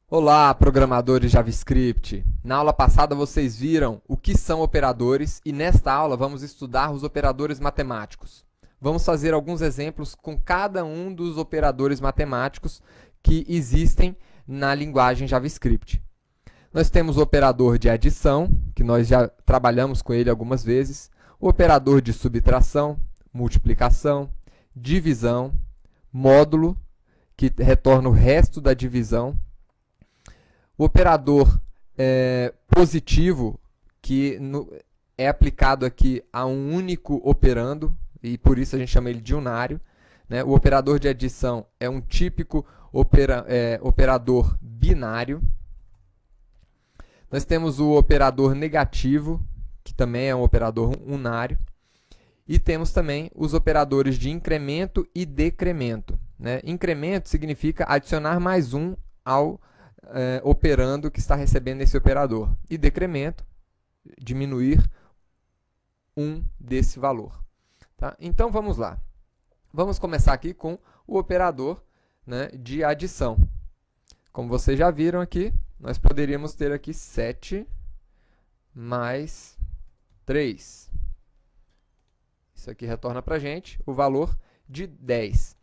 Olá, programadores JavaScript! Na aula passada vocês viram o que são operadores e nesta aula vamos estudar os operadores matemáticos. Vamos fazer alguns exemplos com cada um dos operadores matemáticos que existem na linguagem JavaScript. Nós temos o operador de adição, que nós já trabalhamos com ele algumas vezes, o operador de subtração, multiplicação, divisão, módulo, que retorna o resto da divisão, o operador positivo, que é aplicado aqui a um único operando, e por isso a gente chama ele de unário. Né? O operador de adição é um típico operador binário. Nós temos o operador negativo, que também é um operador unário. E temos também os operadores de incremento e decremento. Né? Incremento significa adicionar mais um ao operando que está recebendo esse operador. E decremento, diminuir um desse valor. Tá? Então, vamos lá. Vamos começar aqui com o operador, né, de adição. Como vocês já viram aqui, nós poderíamos ter aqui 7 mais 3. Isso aqui retorna para a gente o valor de 10.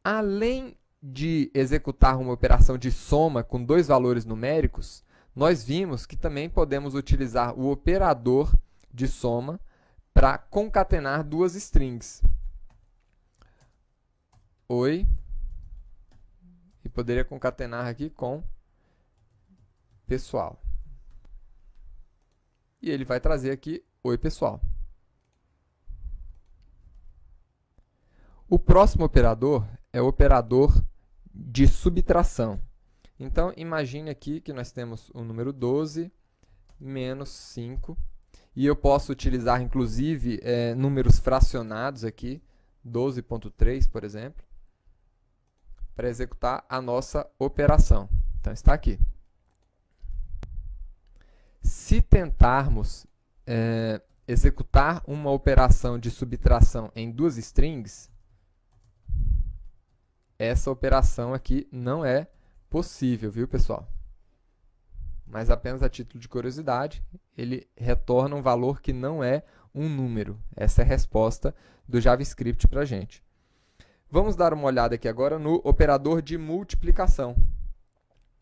Além de executar uma operação de soma com dois valores numéricos, nós vimos que também podemos utilizar o operador de soma para concatenar duas strings. Oi. E poderia concatenar aqui com pessoal. E ele vai trazer aqui oi, pessoal. O próximo operador é o operador de subtração. Então, imagine aqui que nós temos o número 12 menos 5. E eu posso utilizar, inclusive, números fracionados aqui, 12,3, por exemplo, para executar a nossa operação. Então, está aqui. Se tentarmos executar uma operação de subtração em duas strings, essa operação aqui não é possível, viu, pessoal? Mas apenas a título de curiosidade, ele retorna um valor que não é um número. Essa é a resposta do JavaScript para a gente. Vamos dar uma olhada aqui agora no operador de multiplicação,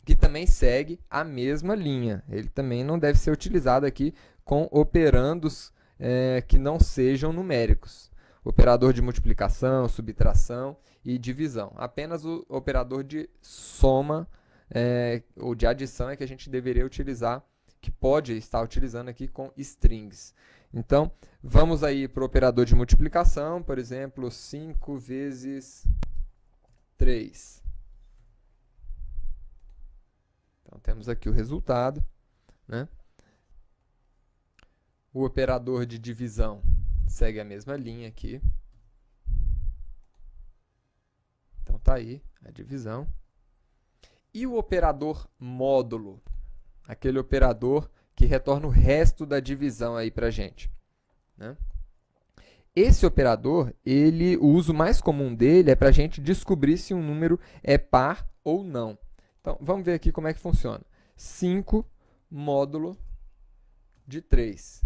que também segue a mesma linha. Ele também não deve ser utilizado aqui com operandos que não sejam numéricos. Operador de multiplicação, subtração e divisão. Apenas o operador de soma ou de adição é que a gente deveria utilizar, que pode estar utilizando aqui com strings. Então, vamos aí para o operador de multiplicação, por exemplo, 5 vezes 3. Então, temos aqui o resultado. Né? O operador de divisão segue a mesma linha aqui. Então, está aí a divisão. E o operador módulo? Aquele operador que retorna o resto da divisão aí para a gente. Né? Esse operador, o uso mais comum dele é para a gente descobrir se um número é par ou não. Então, vamos ver aqui como é que funciona. 5 módulo de 3.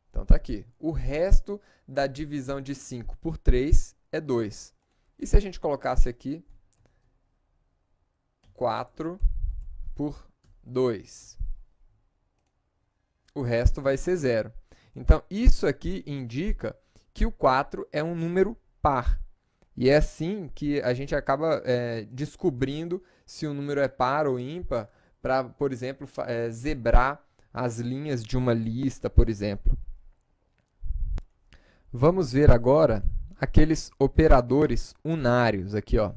Então, está aqui. O resto da divisão de 5 por 3 é 2. E se a gente colocasse aqui 4 por 2? O resto vai ser 0. Então, isso aqui indica que o 4 é um número par. E é assim que a gente acaba descobrindo se o número é par ou ímpar para, por exemplo, zebrar as linhas de uma lista, por exemplo. Vamos ver agora aqueles operadores unários aqui, ó.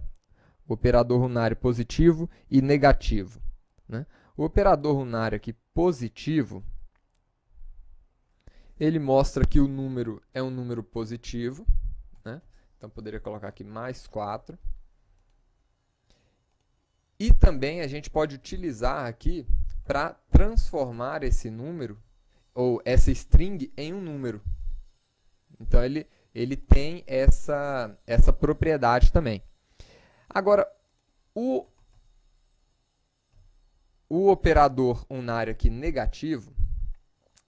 O operador unário positivo e negativo. Né? O operador unário aqui positivo, ele mostra que o número é um número positivo. Né? Então, poderia colocar aqui mais 4. E também a gente pode utilizar aqui para transformar esse número, ou essa string, em um número. Então, ele tem essa propriedade também. Agora, o o operador unário aqui negativo,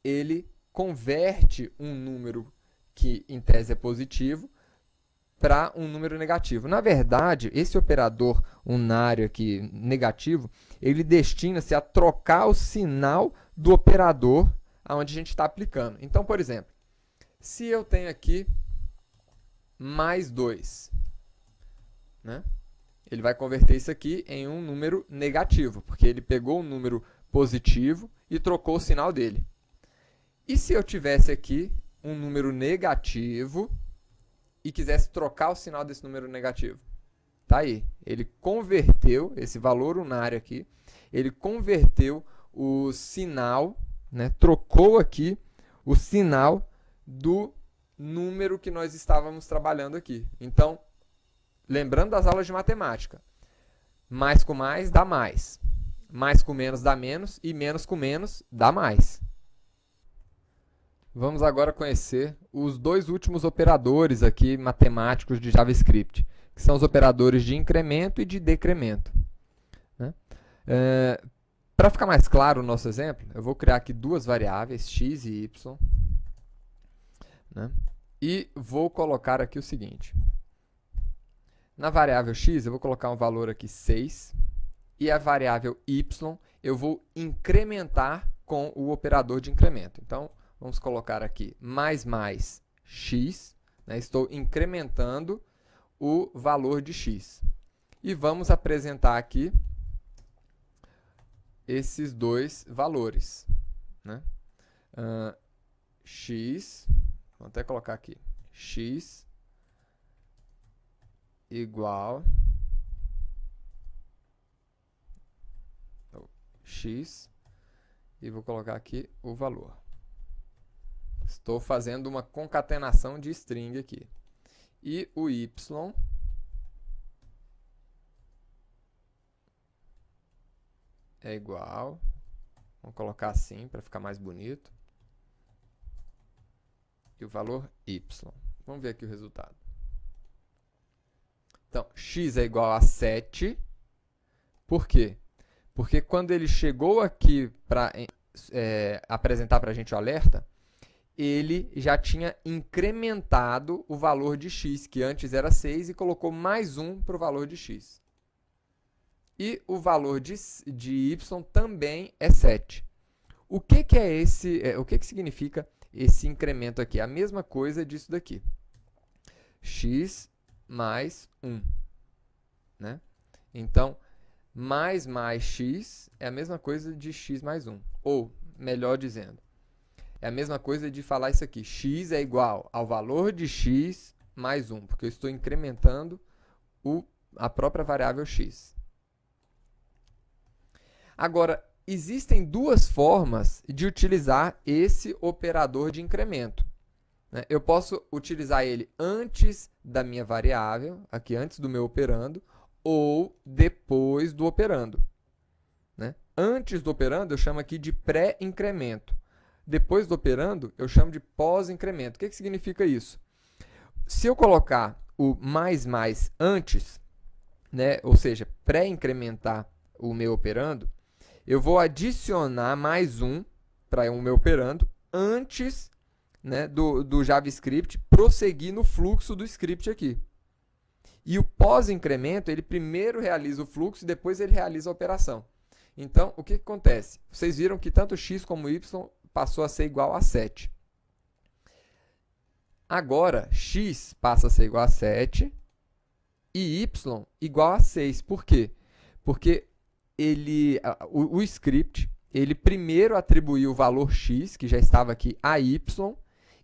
ele converte um número que em tese é positivo para um número negativo. Na verdade, esse operador unário aqui negativo, ele destina-se a trocar o sinal do operador aonde a gente está aplicando. Então, por exemplo, se eu tenho aqui mais 2, né? Ele vai converter isso aqui em um número negativo, porque ele pegou um número positivo e trocou o sinal dele. E se eu tivesse aqui um número negativo e quisesse trocar o sinal desse número negativo? Tá aí, ele converteu esse valor unário aqui, ele converteu o sinal, né, trocou aqui o sinal do número que nós estávamos trabalhando aqui. Então, lembrando das aulas de matemática, mais com mais dá mais com menos dá menos e menos com menos dá mais. Vamos agora conhecer os dois últimos operadores aqui matemáticos de JavaScript, que são os operadores de incremento e de decremento, né? Para ficar mais claro o nosso exemplo, eu vou criar aqui duas variáveis, x e y, né? E vou colocar aqui o seguinte. Na variável x, eu vou colocar um valor aqui 6, e a variável y eu vou incrementar com o operador de incremento. Então, vamos colocar aqui mais x, né? Estou incrementando o valor de x. E vamos apresentar aqui esses dois valores, né? X, vou até colocar aqui, x igual x, e vou colocar aqui o valor. Estou fazendo uma concatenação de string aqui. E o y é igual, vamos colocar assim para ficar mais bonito, e o valor y. Vamos ver aqui o resultado. Então, x é igual a 7. Por quê? Porque quando ele chegou aqui para apresentar para a gente o alerta, ele já tinha incrementado o valor de x, que antes era 6, e colocou mais 1 para o valor de x. E o valor de y também é 7. O que é esse? O que significa esse incremento aqui? A mesma coisa disso daqui. X mais 1. Né? Então, mais x é a mesma coisa de x mais 1. Ou, melhor dizendo, é a mesma coisa de falar isso aqui. X é igual ao valor de x mais 1, porque eu estou incrementando a própria variável x. Agora, existem duas formas de utilizar esse operador de incremento, né? Eu posso utilizar ele antes da minha variável, aqui antes do meu operando, ou depois do operando, né? Antes do operando, eu chamo aqui de pré-incremento. Depois do operando, eu chamo de pós-incremento. O que significa isso? Se eu colocar o mais antes, né, ou seja, pré-incrementar o meu operando, eu vou adicionar mais 1 para o meu operando antes, né, do JavaScript prosseguir no fluxo do script aqui. E o pós-incremento, ele primeiro realiza o fluxo e depois ele realiza a operação. Então, o que acontece? Vocês viram que tanto x como y passou a ser igual a 7. Agora, x passa a ser igual a 7 e y igual a 6. Por quê? Porque o script, ele primeiro atribuiu o valor x, que já estava aqui, a y,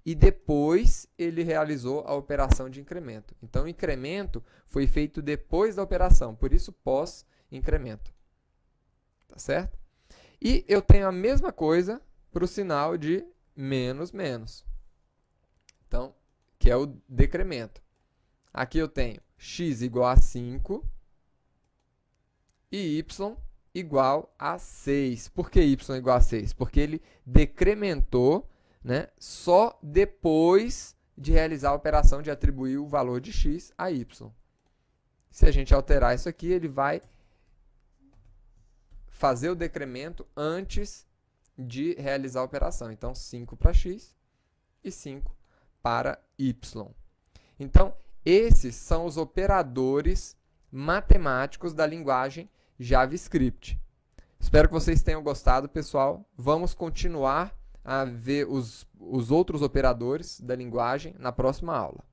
e depois ele realizou a operação de incremento. Então, o incremento foi feito depois da operação, por isso pós-incremento. Tá certo? E eu tenho a mesma coisa para o sinal de menos. Então, que é o decremento. Aqui eu tenho x igual a 5 e y igual a 6. Por que y igual a 6? Porque ele decrementou, né, só depois de realizar a operação de atribuir o valor de x a y. Se a gente alterar isso aqui, ele vai fazer o decremento antes de realizar a operação. Então, 5 para x e 5 para y. Então, esses são os operadores matemáticos da linguagem JavaScript. Espero que vocês tenham gostado, pessoal. Vamos continuar a ver os outros operadores da linguagem na próxima aula.